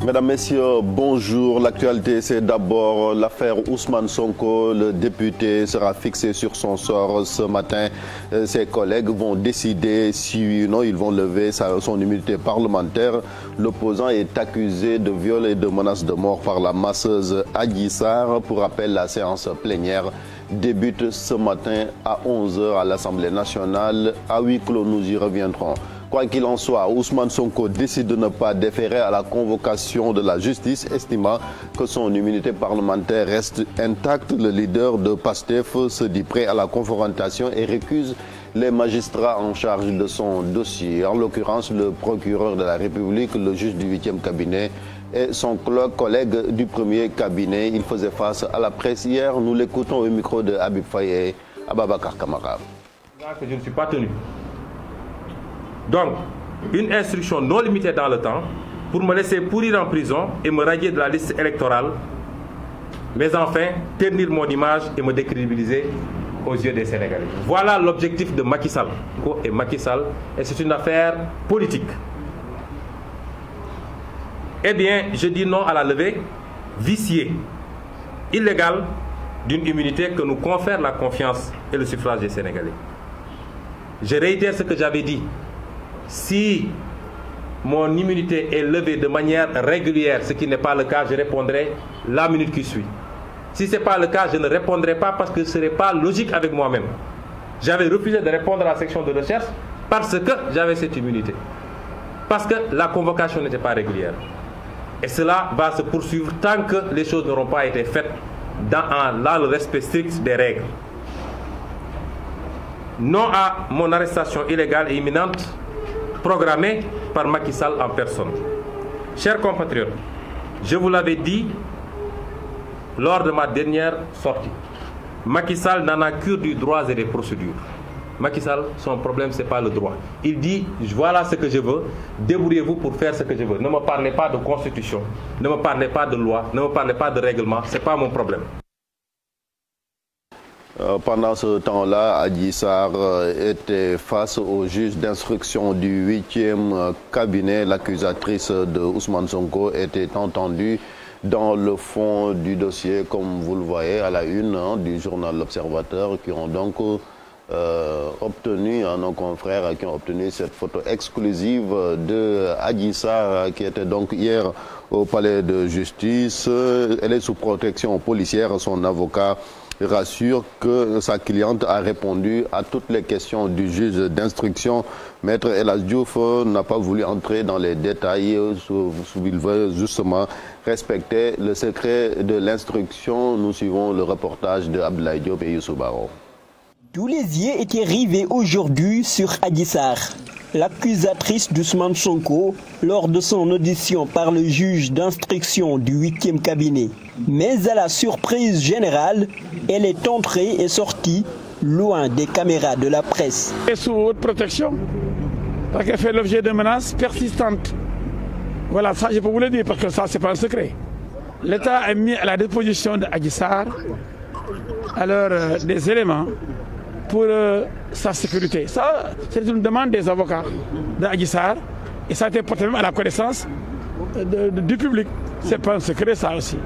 Mesdames, Messieurs, bonjour. L'actualité, c'est d'abord l'affaire Ousmane Sonko. Le député sera fixé sur son sort ce matin. Ses collègues vont décider si ou non ils vont lever son immunité parlementaire. L'opposant est accusé de viol et de menace de mort par la masseuse Adji Sarr. Pour rappel, la séance plénière débute ce matin à 11 h à l'Assemblée nationale. À huis clos, nous y reviendrons. Quoi qu'il en soit, Ousmane Sonko décide de ne pas déférer à la convocation de la justice, estimant que son immunité parlementaire reste intacte. Le leader de PASTEF se dit prêt à la confrontation et récuse les magistrats en charge de son dossier. En l'occurrence, le procureur de la République, le juge du 8e cabinet et son collègue du 1er cabinet. Il faisait face à la presse hier. Nous l'écoutons au micro de Habib Faye et Ababakar Kamara. Que je ne suis pas tenu. Donc, une instruction non limitée dans le temps pour me laisser pourrir en prison et me radier de la liste électorale, mais enfin ternir mon image et me décrédibiliser aux yeux des Sénégalais. Voilà l'objectif de Macky Sall. Et c'est une affaire politique. Eh bien, je dis non à la levée viciée, illégale d'une immunité que nous confère la confiance et le suffrage des Sénégalais. Je réitère ce que j'avais dit. Si mon immunité est levée de manière régulière, ce qui n'est pas le cas, je répondrai la minute qui suit. Si ce n'est pas le cas, je ne répondrai pas parce que ce n'est pas logique avec moi-même. J'avais refusé de répondre à la section de recherche parce que j'avais cette immunité. Parce que la convocation n'était pas régulière. Et cela va se poursuivre tant que les choses n'auront pas été faites dans le respect strict des règles. Non à mon arrestation illégale et imminente programmée par Macky Sall en personne. Chers compatriotes, je vous l'avais dit lors de ma dernière sortie, Macky Sall n'en a cure du droit et des procédures. Macky Sall, son problème, ce n'est pas le droit. Il dit, voilà ce que je veux, débrouillez-vous pour faire ce que je veux. Ne me parlez pas de constitution, ne me parlez pas de loi, ne me parlez pas de règlement, ce n'est pas mon problème. Pendant ce temps-là, Adji Sarr était face au juge d'instruction du 8e cabinet. L'accusatrice de Ousmane Sonko était entendue dans le fond du dossier, comme vous le voyez à la une du journal L'Observateur, qui ont donc obtenu, nos confrères qui ont obtenu cette photo exclusive de Adji Sarr, qui était donc hier au palais de justice. Elle est sous protection policière. Son avocat rassure que sa cliente a répondu à toutes les questions du juge d'instruction. Maître El Hadji Diouf n'a pas voulu entrer dans les détails. Il veut justement respecter le secret de l'instruction. Nous suivons le reportage de Abdoulaye Diop et Youssou Baro. Tous les yeux étaient rivés aujourd'hui sur Adji Sarr, l'accusatrice d'Ousmane Sonko, lors de son audition par le juge d'instruction du 8e cabinet. Mais à la surprise générale, elle est entrée et sortie loin des caméras de la presse. Et sous haute protection, parce qu'elle fait l'objet de menaces persistantes. Voilà, ça je peux vous le dire parce que ça c'est pas un secret. L'État a mis à la disposition d'Adji Sarr alors des éléments pour sa sécurité. Ça, c'est une demande des avocats d'Adji Sarr et ça a été porté même à la connaissance du public. C'est pas un secret ça aussi.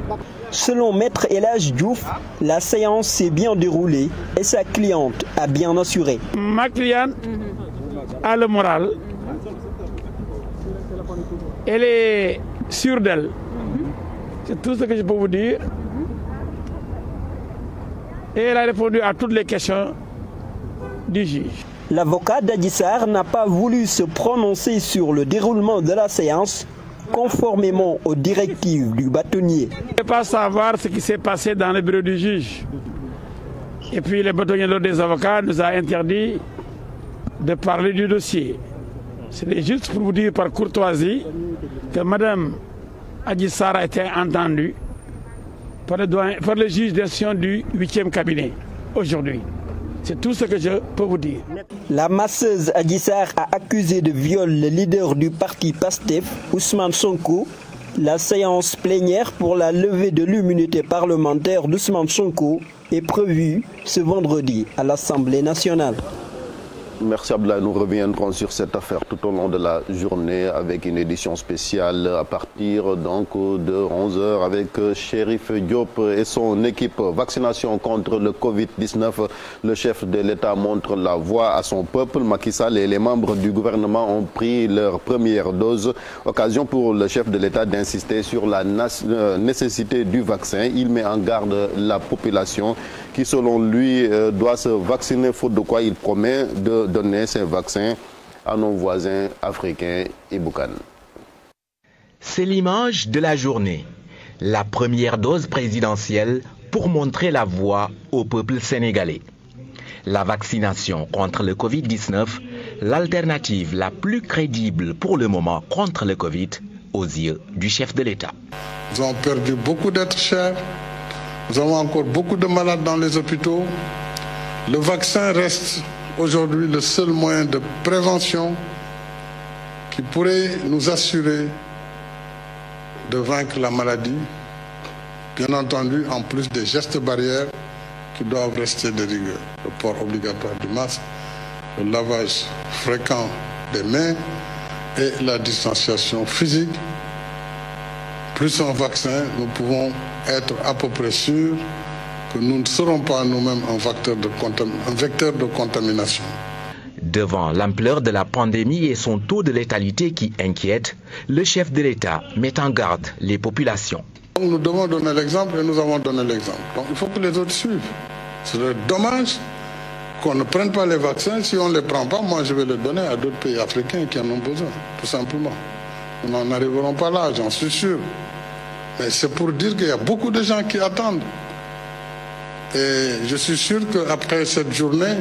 Selon Maître El Hadji Diouf, la séance s'est bien déroulée et sa cliente a bien assuré. Ma cliente a le moral. Elle est sûre d'elle. C'est tout ce que je peux vous dire. Et elle a répondu à toutes les questions du juge. L'avocat d'Adji Sarr n'a pas voulu se prononcer sur le déroulement de la séance, conformément aux directives du bâtonnier. Je ne veux pas savoir ce qui s'est passé dans le bureau du juge. Et puis le bâtonnier des avocats nous a interdit de parler du dossier. C'est juste pour vous dire par courtoisie que Mme Adji Sarr a été entendue par le juge d'instruction du 8e cabinet aujourd'hui. C'est tout ce que je peux vous dire. La masseuse Adji Sarr a accusé de viol le leader du parti PASTEF, Ousmane Sonko. La séance plénière pour la levée de l'immunité parlementaire d'Ousmane Sonko est prévue ce vendredi à l'Assemblée nationale. Merci Abdoulaye, nous reviendrons sur cette affaire tout au long de la journée avec une édition spéciale à partir donc de 11h avec Chérif Diop et son équipe. Vaccination contre le Covid-19, le chef de l'État montre la voie à son peuple. Macky Sall et les membres du gouvernement ont pris leur première dose. Occasion pour le chef de l'État d'insister sur la nécessité du vaccin. Il met en garde la population qui, selon lui, doit se vacciner, faute de quoi il promet de donner ces vaccins à nos voisins africains et Boucan. C'est l'image de la journée. La première dose présidentielle pour montrer la voie au peuple sénégalais. La vaccination contre le Covid-19, l'alternative la plus crédible pour le moment contre le Covid aux yeux du chef de l'État. Nous avons perdu beaucoup d'êtres chers. Nous avons encore beaucoup de malades dans les hôpitaux. Le vaccin reste aujourd'hui le seul moyen de prévention qui pourrait nous assurer de vaincre la maladie. Bien entendu, en plus des gestes barrières qui doivent rester de rigueur. Le port obligatoire du masque, le lavage fréquent des mains et la distanciation physique. Plus un vaccin, nous pouvons être à peu près sûrs que nous ne serons pas nous-mêmes un vecteur de contamination. Devant l'ampleur de la pandémie et son taux de létalité qui inquiète, le chef de l'État met en garde les populations. Donc nous devons donner l'exemple et nous avons donné l'exemple. Donc il faut que les autres suivent. C'est dommage qu'on ne prenne pas les vaccins. Si on ne les prend pas, moi je vais les donner à d'autres pays africains qui en ont besoin, tout simplement. Nous n'en arriverons pas là, j'en suis sûr. Mais c'est pour dire qu'il y a beaucoup de gens qui attendent. Et je suis sûr qu'après cette journée,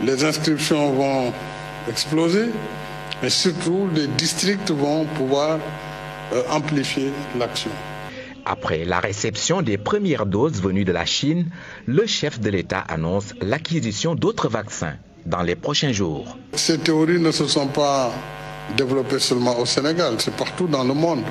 les inscriptions vont exploser. Et surtout, les districts vont pouvoir amplifier l'action. Après la réception des premières doses venues de la Chine, le chef de l'État annonce l'acquisition d'autres vaccins dans les prochains jours. Ces théories ne se sont pas développées seulement au Sénégal, c'est partout dans le monde.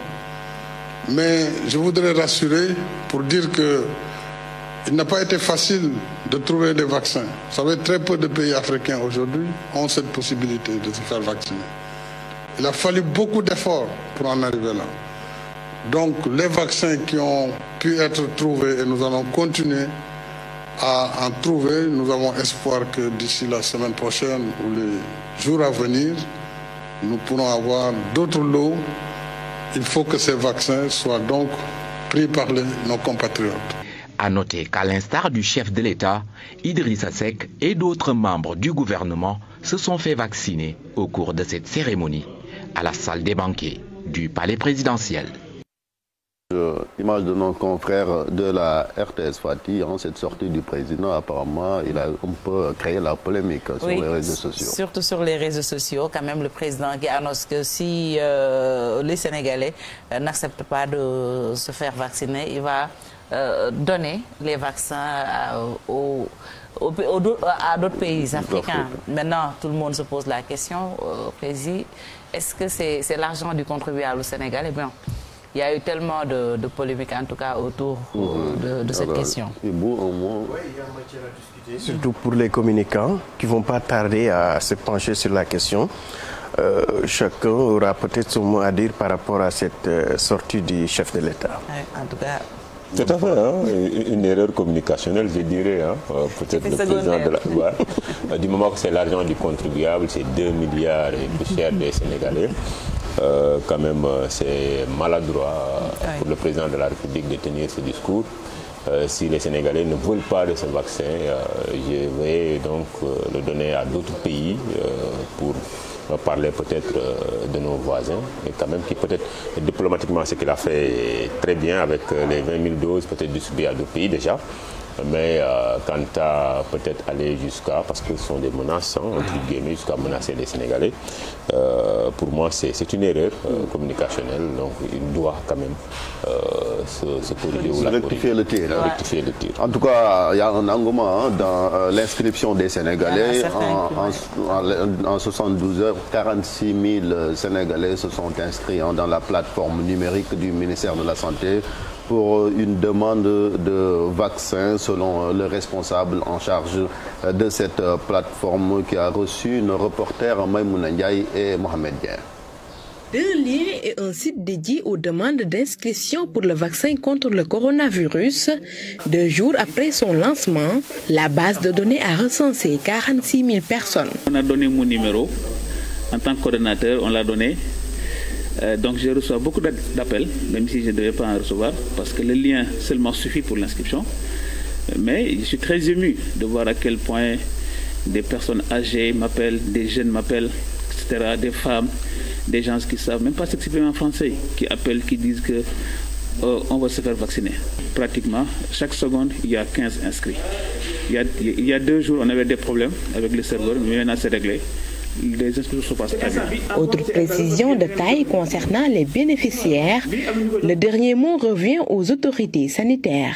Mais je voudrais rassurer pour dire qu'il n'a pas été facile de trouver des vaccins. Vous savez, très peu de pays africains aujourd'hui ont cette possibilité de se faire vacciner. Il a fallu beaucoup d'efforts pour en arriver là. Donc les vaccins qui ont pu être trouvés, et nous allons continuer à en trouver, nous avons espoir que d'ici la semaine prochaine ou les jours à venir, nous pourrons avoir d'autres lots. Il faut que ces vaccins soient donc pris par nos compatriotes. À noter qu'à l'instar du chef de l'État, Idrissa Seck et d'autres membres du gouvernement se sont fait vacciner au cours de cette cérémonie à la salle des banquets du palais présidentiel. Image de nos confrères de la RTS Fatih, cette sortie du président, apparemment, il a un peu créé la polémique sur les réseaux sociaux. Surtout sur les réseaux sociaux, quand même le président qui annonce que si les Sénégalais n'acceptent pas de se faire vacciner, il va donner les vaccins à d'autres pays africains. Maintenant, tout le monde se pose la question, président, est-ce que c'est l'argent du contribuable sénégalais? Bien, il y a eu tellement de polémiques, en tout cas, autour de cette question. Oui, il y a matière à discuter, surtout pour les communicants qui ne vont pas tarder à se pencher sur la question. Chacun aura peut-être son mot à dire par rapport à cette sortie du chef de l'État. En tout cas... Tout à fait, une erreur communicationnelle, je dirais. Peut-être le président de la loi. Du moment que c'est l'argent du contribuable, c'est 2 milliards et plus cher des Sénégalais. Quand même, c'est maladroit pour le président de la République de tenir ce discours. Si les Sénégalais ne veulent pas de ce vaccin, je vais donc le donner à d'autres pays pour parler peut-être de nos voisins, et quand même qui peut-être diplomatiquement ce qu'il a fait très bien avec les 20 000 doses peut-être distribuées à d'autres pays déjà. Mais quant à peut-être aller jusqu'à, parce que ce sont des menaces, entre guillemets, jusqu'à menacer les Sénégalais, pour moi c'est une erreur communicationnelle, donc il doit quand même se corriger ou rectifier le tir. Rectifier le tir. En tout cas, il y a un engouement dans l'inscription des Sénégalais. En 72 heures, 46 000 Sénégalais se sont inscrits dans la plateforme numérique du ministère de la Santé pour une demande de vaccin, selon le responsable en charge de cette plateforme qui a reçu nos reporters Maïmouna Ndiaye et Mohamed Dier. Un lien et un site dédié aux demandes d'inscription pour le vaccin contre le coronavirus. 2 jours après son lancement, la base de données a recensé 46 000 personnes. On a donné mon numéro en tant que coordonnateur, on l'a donné. Donc je reçois beaucoup d'appels, même si je ne devais pas en recevoir, parce que le lien seulement suffit pour l'inscription. Mais je suis très ému de voir à quel point des personnes âgées m'appellent, des jeunes m'appellent, etc., des femmes, des gens qui ne savent même pas s'exprimer en français, qui appellent, qui disent que on va se faire vacciner. Pratiquement, chaque seconde, il y a 15 inscrits. Il y a 2 jours, on avait des problèmes avec le serveur, mais maintenant c'est réglé. Les inscriptions se passent très bien. Autre précision de taille concernant les bénéficiaires, le dernier mot revient aux autorités sanitaires.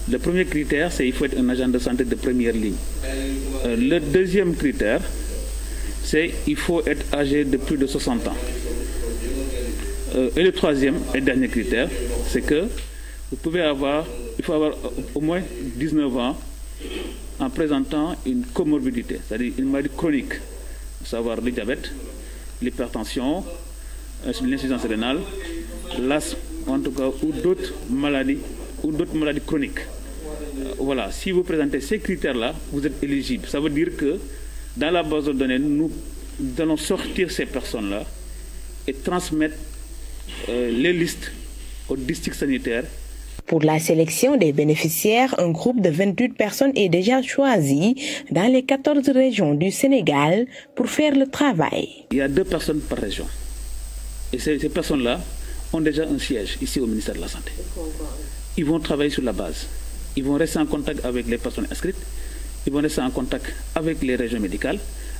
Le premier critère, c'est qu'il faut être un agent de santé de première ligne. Le deuxième critère, c'est qu'il faut être âgé de plus de 60 ans. Et le troisième et dernier critère, c'est que il faut avoir au moins 19 ans en présentant une comorbidité, c'est-à-dire une maladie chronique, à savoir le diabète, l'hypertension, l'insuffisance rénale, l'asthme, en tout cas, ou d'autres maladies chroniques. Voilà, si vous présentez ces critères-là, vous êtes éligible. Ça veut dire que dans la base de données, nous allons sortir ces personnes-là et transmettre les listes au district sanitaire. Pour la sélection des bénéficiaires, un groupe de 28 personnes est déjà choisi dans les 14 régions du Sénégal pour faire le travail. Il y a 2 personnes par région. Et ces personnes-là ont déjà un siège ici au ministère de la Santé. Ils vont travailler sur la base. Ils vont rester en contact avec les personnes inscrites. Ils vont rester en contact avec les régions médicales,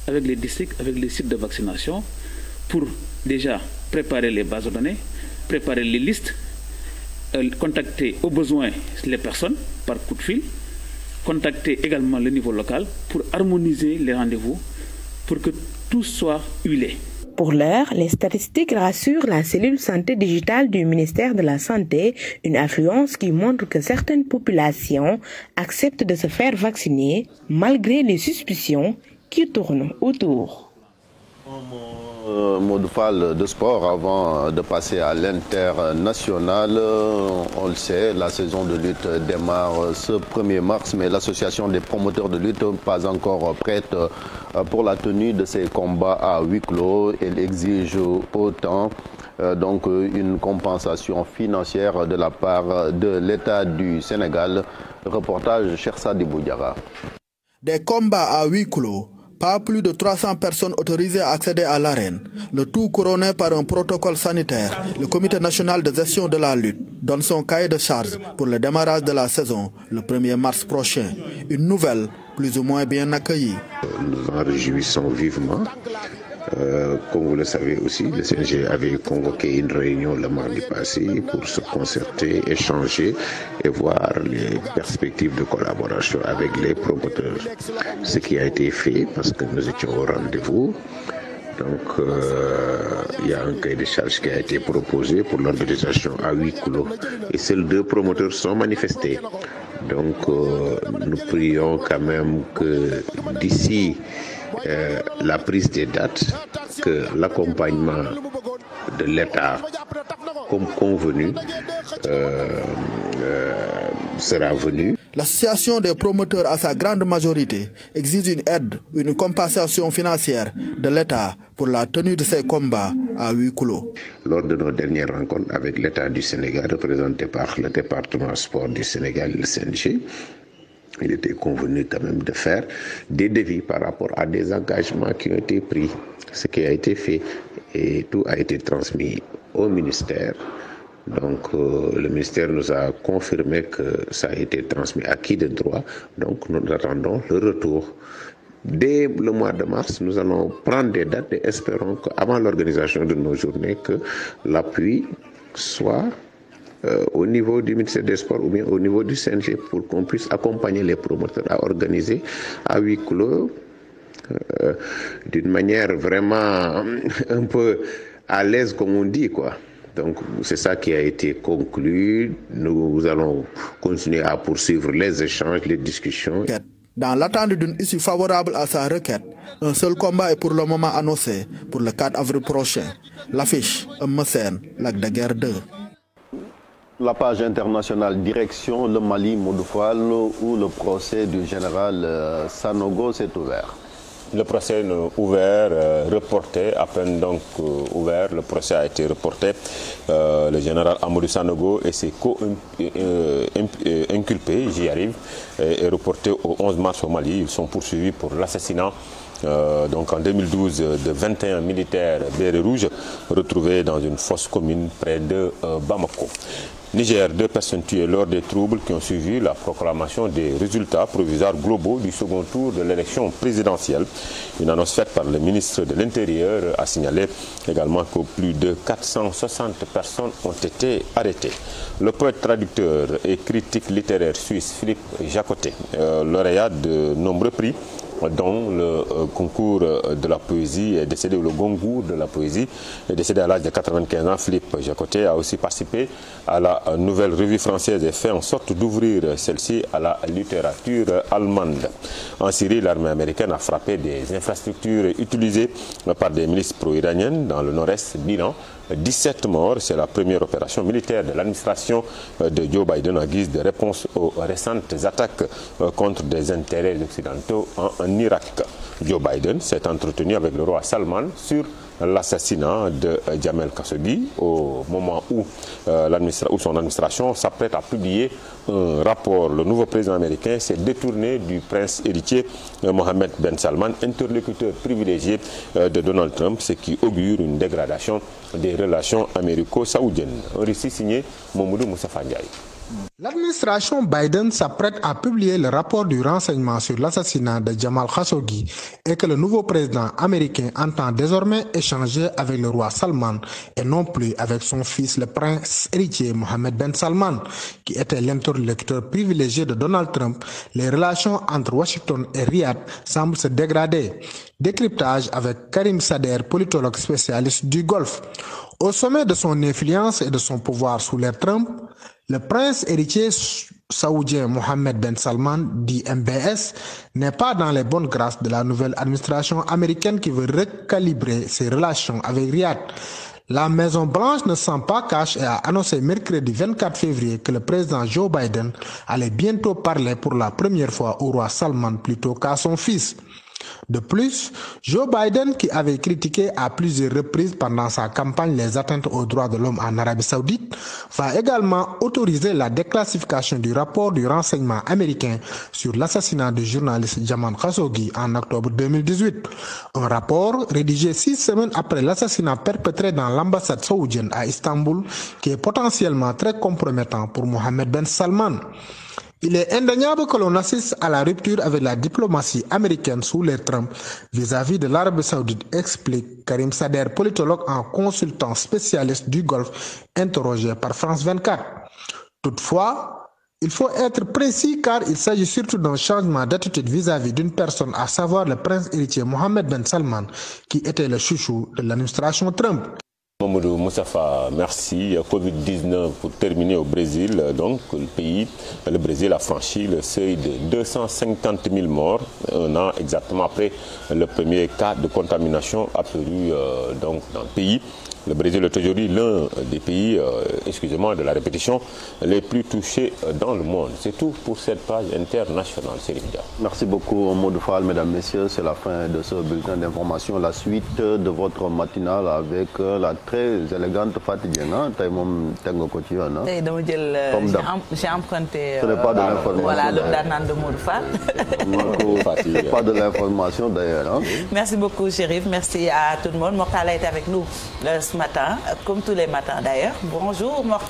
avec les districts, avec les sites de vaccination pour déjà préparer les bases de données, préparer les listes, contacter au besoin les personnes par coup de fil, contacter également le niveau local pour harmoniser les rendez-vous, pour que tout soit huilé. Pour l'heure, les statistiques rassurent la cellule santé digitale du ministère de la Santé, une affluence qui montre que certaines populations acceptent de se faire vacciner malgré les suspicions qui tournent autour. Mot de Fall de sport avant de passer à l'international. On le sait, la saison de lutte démarre ce 1er mars, mais l'association des promoteurs de lutte n'est pas encore prête pour la tenue de ces combats à huis clos. Elle exige autant donc une compensation financière de la part de l'État du Sénégal. Reportage Chersa Diboudjara. Des combats à huis clos. Pas plus de 300 personnes autorisées à accéder à l'arène. Le tout couronné par un protocole sanitaire. Le Comité national de gestion de la lutte donne son cahier de charge pour le démarrage de la saison le 1er mars prochain. Une nouvelle plus ou moins bien accueillie. Nous en réjouissons vivement. Comme vous le savez aussi, le CNG avait convoqué une réunion le mardi passé pour se concerter, échanger et voir les perspectives de collaboration avec les promoteurs. Ce qui a été fait parce que nous étions au rendez-vous. Donc, il y a un cahier de charge qui a été proposé pour l'organisation à huis clos. Et seuls 2 promoteurs sont manifestés. Donc, nous prions quand même que d'ici la prise des dates, que l'accompagnement de l'État, comme convenu, sera venu. L'association des promoteurs, à sa grande majorité, exige une aide, une compensation financière de l'État pour la tenue de ces combats à huis clos. Lors de nos dernières rencontres avec l'État du Sénégal, représenté par le département sport du Sénégal et le CNG, il était convenu quand même de faire des devis par rapport à des engagements qui ont été pris, ce qui a été fait, et tout a été transmis au ministère. Donc le ministère nous a confirmé que ça a été transmis à qui de droit, donc nous attendons le retour. Dès le mois de mars, nous allons prendre des dates et espérons qu'avant l'organisation de nos journées, que l'appui soit au niveau du ministère des Sports ou bien au niveau du CNG pour qu'on puisse accompagner les promoteurs à organiser à huis clos d'une manière vraiment un peu à l'aise, comme on dit, quoi. Donc c'est ça qui a été conclu. Nous allons continuer à poursuivre les échanges, les discussions. Dans l'attente d'une issue favorable à sa requête, un seul combat est pour le moment annoncé pour le 4 avril prochain. L'affiche, Eumeu Sène, Lac de Guiers 2. La page internationale, direction le Mali, Modou Fall, où le procès du général Sanogo s'est ouvert. Le procès ouvert, reporté, à peine donc ouvert, le procès a été reporté. Le général Amadou Sanogo et ses co-inculpés, j'y arrive, est reporté au 11 mars au Mali. Ils sont poursuivis pour l'assassinat donc en 2012 de 21 militaires bérets rouges retrouvés dans une fosse commune près de Bamako. Niger, 2 personnes tuées lors des troubles qui ont suivi la proclamation des résultats provisoires globaux du second tour de l'élection présidentielle. Une annonce faite par le ministre de l'Intérieur a signalé également que plus de 460 personnes ont été arrêtées. Le poète traducteur et critique littéraire suisse Philippe Jacotet, lauréat de nombreux prix, dont le concours de la poésie est décédé, ou le Goncourt de la poésie est décédé à l'âge de 95 ans. Philippe Jacotet a aussi participé à la nouvelle revue française et fait en sorte d'ouvrir celle-ci à la littérature allemande. En Syrie, l'armée américaine a frappé des infrastructures utilisées par des milices pro-iraniennes dans le nord-est. Bilan 17 morts, c'est la première opération militaire de l'administration de Joe Biden en guise de réponse aux récentes attaques contre des intérêts occidentaux en Irak. Joe Biden s'est entretenu avec le roi Salman sur l'assassinat de Jamel Khashoggi au moment où son administration s'apprête à publier un rapport. Le nouveau président américain s'est détourné du prince héritier Mohammed Ben Salman, interlocuteur privilégié de Donald Trump, ce qui augure une dégradation des relations américo-saoudiennes. Un récit signé Mamoudou Moussa Ndiaye. L'administration Biden s'apprête à publier le rapport du renseignement sur l'assassinat de Jamal Khashoggi et que le nouveau président américain entend désormais échanger avec le roi Salman et non plus avec son fils le prince héritier Mohammed Ben Salman, qui était l'interlocuteur privilégié de Donald Trump. Les relations entre Washington et Riyad semblent se dégrader. Décryptage avec Karim Sader, politologue spécialiste du Golfe. Au sommet de son influence et de son pouvoir sous l'ère Trump, le prince héritier saoudien Mohammed Ben Salman, dit MBS, n'est pas dans les bonnes grâces de la nouvelle administration américaine qui veut recalibrer ses relations avec Riyad. La Maison-Blanche ne sent pas cash et a annoncé mercredi 24 février que le président Joe Biden allait bientôt parler pour la première fois au roi Salman plutôt qu'à son fils. De plus, Joe Biden, qui avait critiqué à plusieurs reprises pendant sa campagne les atteintes aux droits de l'homme en Arabie Saoudite, va également autoriser la déclassification du rapport du renseignement américain sur l'assassinat du journaliste Jamal Khashoggi en octobre 2018. Un rapport rédigé 6 semaines après l'assassinat perpétré dans l'ambassade saoudienne à Istanbul, qui est potentiellement très compromettant pour Mohammed Ben Salman. Il est indéniable que l'on assiste à la rupture avec la diplomatie américaine sous l'ère Trump vis-à-vis de l'Arabie Saoudite, explique Karim Sader, politologue en consultant spécialiste du Golfe, interrogé par France 24. Toutefois, il faut être précis car il s'agit surtout d'un changement d'attitude vis-à-vis d'une personne, à savoir le prince héritier Mohammed Ben Salman, qui était le chouchou de l'administration Trump. Mamoudou Moussafa, merci. Covid-19 pour terminer au Brésil. Donc, le Brésil a franchi le seuil de 250 000 morts, un an exactement après le premier cas de contamination apparu donc, dans le pays. Le Brésil est aujourd'hui l'un des pays, excusez-moi de la répétition, les plus touchés dans le monde. C'est tout pour cette page internationale. Merci beaucoup, Modou Fall. Mesdames, Messieurs, c'est la fin de ce bulletin d'information. La suite de votre matinale avec la très élégante Fatou Dieng. J'ai emprunté ce n'est pas de l'information. Voilà, le danan de Modou Fall. Pas de l'information d'ailleurs. Merci beaucoup, Chérif. Merci à tout le monde. Mortala est avec nous ce matin, comme tous les matins d'ailleurs. Bonjour, Mortala.